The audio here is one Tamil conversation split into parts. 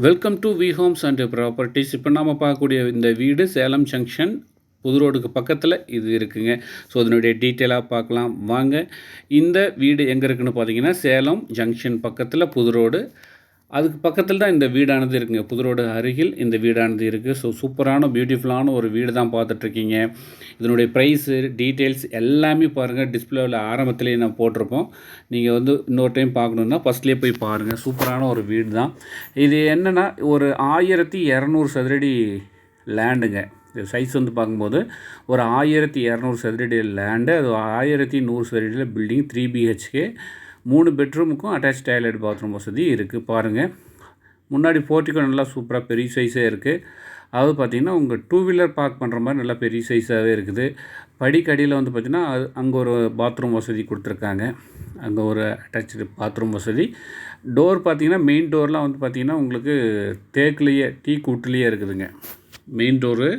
Welcome to V homes and properties. இப்போ நாம் பார்க்கக்கூடிய இந்த வீடு சேலம் ஜங்ஷன் புது ரோடுக்கு பக்கத்தில் இது இருக்குங்க. ஸோ அதனுடைய டீட்டெயிலாக பார்க்கலாம் வாங்க. இந்த வீடு எங்கே இருக்குதுன்னு பார்த்தீங்கன்னா சேலம் ஜங்ஷன் பக்கத்தில் புது ரோடு, அதுக்கு பக்கத்தில் தான் இந்த வீடானது இருக்குங்க. புது ரோடு அருகில் இந்த வீடானது இருக்குது. ஸோ சூப்பரான பியூட்டிஃபுல்லான ஒரு வீடு தான் பார்த்துட்ருக்கீங்க. இதனுடைய ப்ரைஸு டீட்டெயில்ஸ் எல்லாமே பாருங்கள், டிஸ்பிளேவில் ஆரம்பத்துலேயே நான் போட்டிருப்போம். நீங்கள் வந்து இன்னொரு டைம் பார்க்கணுன்னா ஃபஸ்ட்லேயே போய் பாருங்கள். சூப்பரான ஒரு வீடு தான் இது. என்னென்னா ஒரு 1200 சதுரடி லேண்டுங்க. சைஸ் வந்து பார்க்கும்போது ஒரு 1200 சதுரடி லேண்டு, அது 1100 சதுரடியில் பில்டிங், 3 BHK, 3 பெட்ரூமுக்கும் அட்டாச் டாய்லெட் பாத்ரூம் வசதி இருக்குது. பாருங்கள், முன்னாடி போர்ட்டிக்கோ நல்லா சூப்பராக பெரிய சைஸாக இருக்குது. அதாவது பார்த்திங்கன்னா உங்கள் 2 வீலர் பார்க் பண்ணுற மாதிரி நல்லா பெரிய சைஸாகவே இருக்குது. படிக்கடியில் வந்து பார்த்திங்கன்னா அங்கே ஒரு பாத்ரூம் வசதி கொடுத்துருக்காங்க. அங்கே ஒரு அட்டாச்சு பாத்ரூம் வசதி. டோர் பார்த்திங்கன்னா மெயின் டோர்லாம் வந்து பார்த்திங்கன்னா உங்களுக்கு தேக்குலேயே டீ கூட்டுலேயே இருக்குதுங்க. மெயின் டோரு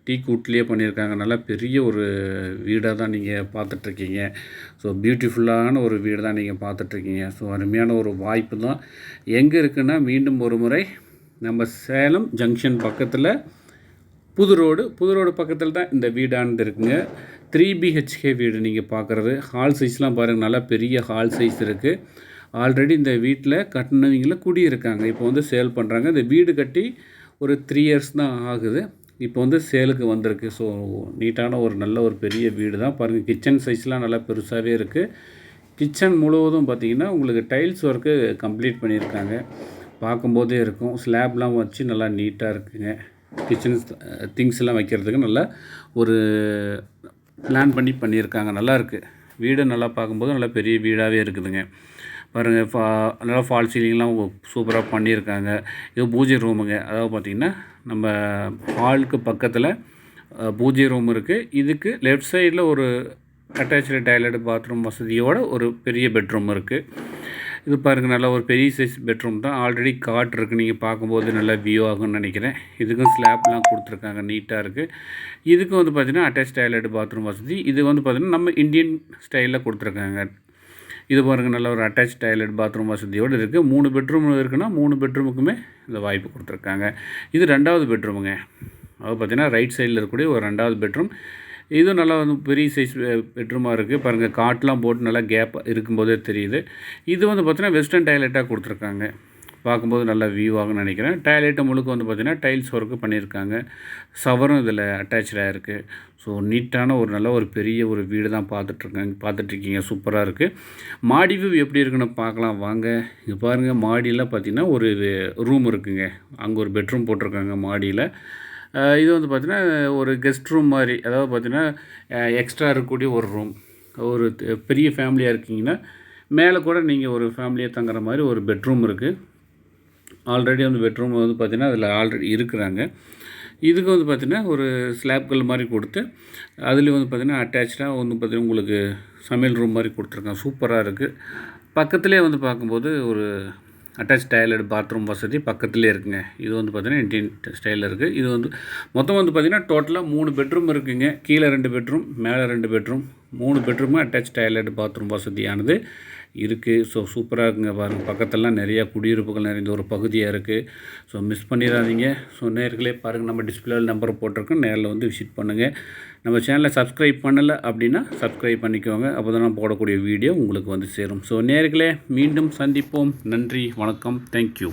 டீ கூட்டிலே பண்ணியிருக்காங்க. நல்லா பெரிய ஒரு வீடாக தான் நீங்கள் பார்த்துட்ருக்கீங்க. ஸோ பியூட்டிஃபுல்லான ஒரு வீடு தான் நீங்கள் பார்த்துட்ருக்கீங்க. ஸோ அருமையான ஒரு வாய்ப்பு தான். எங்கே இருக்குன்னா மீண்டும் ஒரு முறை நம்ம சேலம் ஜங்ஷன் பக்கத்தில் புது ரோடு பக்கத்தில் தான் இந்த வீடானது இருக்குங்க. 3 BHK வீடு நீங்கள் பார்க்குறது. ஹால் சைஸ்லாம் பாருங்கள், நல்லா பெரிய ஹால் சைஸ் இருக்குது. ஆல்ரெடி இந்த வீட்டில் கட்டினவங்கள குடியிருக்காங்க. இப்போ வந்து சேல் பண்ணுறாங்க. இந்த வீடு கட்டி ஒரு 3 இயர்ஸ் தான் ஆகுது. இப்போ வந்து சேலுக்கு வந்திருக்கு. ஸோ நீட்டான ஒரு நல்ல ஒரு பெரிய வீடு தான் பாருங்கள். கிச்சன் சைஸ்லாம் நல்லா பெருசாகவே இருக்குது. கிச்சன் முழுவதும் பார்த்திங்கன்னா உங்களுக்கு டைல்ஸ் ஒர்க்கு கம்ப்ளீட் பண்ணியிருக்காங்க. பார்க்கும்போதே இருக்கும். ஸ்லாப்லாம் வச்சு நல்லா நீட்டாக இருக்குங்க. கிச்சன் திங்ஸ் எல்லாம் வைக்கிறதுக்கு நல்லா ஒரு பிளான் பண்ணியிருக்காங்க. நல்லா இருக்குது வீடு. நல்லா பார்க்கும்போது நல்லா பெரிய வீடாகவே இருக்குதுங்க. பாருங்கள், நல்லா ஃபால் சீலிங்லாம் சூப்பராக பண்ணியிருக்காங்க. இது பூஜை ரூமுங்க. அதாவது பார்த்திங்கன்னா நம்ம ஹாலுக்கு பக்கத்தில் பூஜை ரூம் இருக்குது. இதுக்கு லெஃப்ட் சைடில் ஒரு அட்டாச்சு டாய்லெட் பாத்ரூம் வசதியோட ஒரு பெரிய பெட்ரூம் இருக்குது. இது பாருங்கள், நல்லா ஒரு பெரிய சைஸ் பெட்ரூம் தான். ஆல்ரெடி காட் இருக்குது. நீங்கள் பார்க்கும்போது நல்லா வியூ ஆகும்னு நினைக்கிறேன். இதுக்கும் ஸ்லாப்லாம் கொடுத்துருக்காங்க, நீட்டாக இருக்குது. இதுக்கும் வந்து பார்த்திங்கன்னா அட்டாச் டாய்லெட் பாத்ரூம் வசதி. இது வந்து பார்த்திங்கன்னா நம்ம இந்தியன் ஸ்டைலில் கொடுத்துருக்காங்க. இது பாருங்கள், நல்ல ஒரு அட்டாச் டாய்லெட் பாத்ரூம் வசதியோடு இருக்குது. 3 பெட்ரூம் இருக்குன்னா 3 பெட்ரூமுக்குமே இந்த வாய்ப்பு கொடுத்துருக்காங்க. இது 2வது பெட்ரூமுங்க. அது பார்த்திங்கன்னா ரைட் சைடில் இருக்கக்கூடிய ஒரு 2வது பெட்ரூம். இதுவும் நல்லா வந்து பெரிய சைஸ் பெட்ரூமாக இருக்குது. பாருங்கள், காட்டெலாம் போட்டு நல்லா கேப் இருக்கும்போதே தெரியுது. இது வந்து பார்த்திங்கன்னா வெஸ்டர்ன் டாய்லெட்டாக கொடுத்துருக்காங்க. பார்க்கும்போது நல்லா வியூ ஆகும்னு நினைக்கிறேன். டாய்லெட்டு முழுக்க வந்து பார்த்திங்கன்னா டைல்ஸ் ஒர்க்கு பண்ணியிருக்காங்க. ஷவரும் இதில் அட்டாச்சாக இருக்குது. ஸோ நீட்டான ஒரு நல்ல ஒரு பெரிய ஒரு வீடு தான் பார்த்துட்ருக்கீங்க. சூப்பராக இருக்குது. மாடி வியூ எப்படி இருக்குன்னு பார்க்கலாம் வாங்க. இங்கே பாருங்கள், மாடியில் பார்த்திங்கன்னா ஒரு ரூம் இருக்குதுங்க. அங்கே ஒரு பெட்ரூம் போட்டிருக்காங்க மாடியில். இது வந்து பார்த்திங்கன்னா ஒரு கெஸ்ட் ரூம் மாதிரி. அதாவது பார்த்திங்கன்னா எக்ஸ்ட்ரா இருக்கக்கூடிய ஒரு ரூம். ஒரு பெரிய ஃபேமிலியாக இருக்கீங்கன்னா மேலே கூட நீங்கள் ஒரு ஃபேமிலியாக தங்குற மாதிரி ஒரு பெட்ரூம் இருக்குது. ஆல்ரெடி வந்து பெட்ரூம் வந்து பார்த்திங்கன்னா அதில் ஆல்ரெடி இருக்கிறாங்க. இதுக்கு வந்து பார்த்திங்கன்னா ஒரு ஸ்லாப்கள் மாதிரி கொடுத்து அதுலேயும் வந்து பார்த்திங்கன்னா அட்டாச்சாக வந்து பார்த்திங்கன்னா உங்களுக்கு சமையல் ரூம் மாதிரி கொடுத்துருக்காங்க. சூப்பராக இருக்குது. பக்கத்துலேயே வந்து பார்க்கும்போது ஒரு அட்டாச் டாய்லெட் பாத்ரூம் வசதி பக்கத்துலேயே இருக்குங்க. இது வந்து பார்த்திங்கன்னா இந்தியன் ஸ்டைலில் இருக்குது. இது வந்து மொத்தம் வந்து பார்த்திங்கன்னா டோட்டலாக 3 பெட்ரூம் இருக்குதுங்க. கீழே 2 பெட்ரூம், மேலே 2 பெட்ரூம், 3 பெட்ரூமும் அட்டாச் டாய்லெட் பாத்ரூம் வசதியானது இருக்குது. ஸோ சூப்பராக இருக்குங்க. பாருங்கள், பக்கத்துலலாம் நிறையா குடியிருப்புகள் நிறைந்த ஒரு பகுதியாக இருக்குது. ஸோ மிஸ் பண்ணிடாதீங்க. ஸோ நேர்களே பாருங்கள், நம்ம டிஸ்பிளேவில் நம்பர் போட்டிருக்கோம். நேரில் வந்து விசிட் பண்ணுங்கள். நம்ம சேனலை சப்ஸ்கிரைப் பண்ணலை அப்படின்னா சப்ஸ்கிரைப் பண்ணிக்கோங்க. அப்போ தான் நான் போடக்கூடிய வீடியோ உங்களுக்கு வந்து சேரும். ஸோ நேர்களே மீண்டும் சந்திப்போம். நன்றி, வணக்கம், தேங்க்யூ.